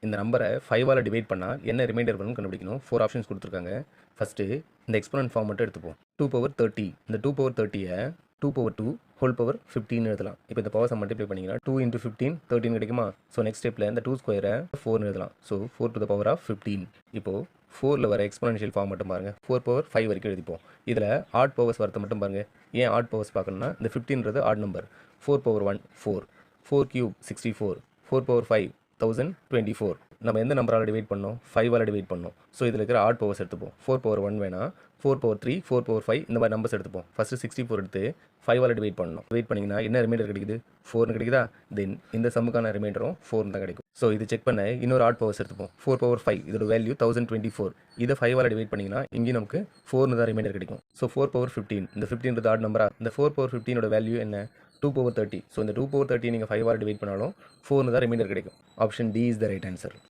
இந்த நம்பரை 5ஆல் டிவைட் பண்ணால் என்ன ரிமைண்டர் வரும்னு கண்டுபிடிக்கணும். 4 ஆப்ஷன்ஸ் கொடுத்துருக்காங்க. ஃபஸ்ட்டு இந்த எக்ஸ்போனன்ட் ஃபார்ம் மட்டும் எடுத்துப்போம். 2/30. இந்த 2/30 2/2 ஹோல் பவர் 15 எழுதலாம். இப்போ இந்த பவர்ஸை மல்டிப்ளை பண்ணிங்கன்னா 2 × 15 13 கிடைக்குமா? ஸோ நெக்ஸ்ட் ஸ்டெப்பில் இந்த 2 ஸ்கொயரை 4 எழுதலாம். ஸோ 4⁻15. இப்போது 4ல் வர எக்ஸ்போனன்ஷியல் ஃபார்ம் மட்டும் பாருங்கள். 4/5 வரைக்கும் எழுதிப்போம். இதில் ஆட் பவர்ஸ் வரத்தை மட்டும் பாருங்கள். ஏன் ஆட் பவர்ஸ் பார்க்கணும்னா இந்த 15ன்றது ஆட் நம்பர். 4/1 4, 4³ 64, 4/5 1024. நம்ம எந்த நம்பரால் டிவைட் பண்ணோம்? 5ஆல் டிவைட் பண்ணோம். ஸோ இதில் இருக்கிற ஆட் பவர்ஸ் எடுத்துப்போம். 4/1 வேணாம், 4/3 4/5 இந்த மாதிரி நம்பர்ஸ் எடுத்துப்போம். ஃபஸ்ட்டு 64 எடுத்து 5ஆல் டிவைட் பண்ணணும். டிவைட் பண்ணிங்கன்னா என்ன ரிமைண்டர் கிடைக்குது? 4 கிடைக்குதா? தென் இந்த சம்முக்கான ரிமைண்டரும் 4 தான் கிடைக்கும். ஸோ இது செக் பண்ண இன்னொரு ஆட் பவர்ஸ் எடுத்துப்போம். 4/5 இதோட வேல்யூ 1024. இதை 5ஆல் டிவைட் பண்ணிங்கன்னா இங்கே நமக்கு 4 தான் ரிமைண்டர் கிடைக்கும். ஸோ 4/15 இந்த 15 ஆட் நம்பரா? இந்த 4/15 வேல்யூ என்ன? 2/30. ஸோ இந்த 2/30 நீங்கள் 5ஆல் டிவைட் பண்ணாலும் 4 தான் ரிமைண்டர் கிடைக்கும். Option D is the right answer.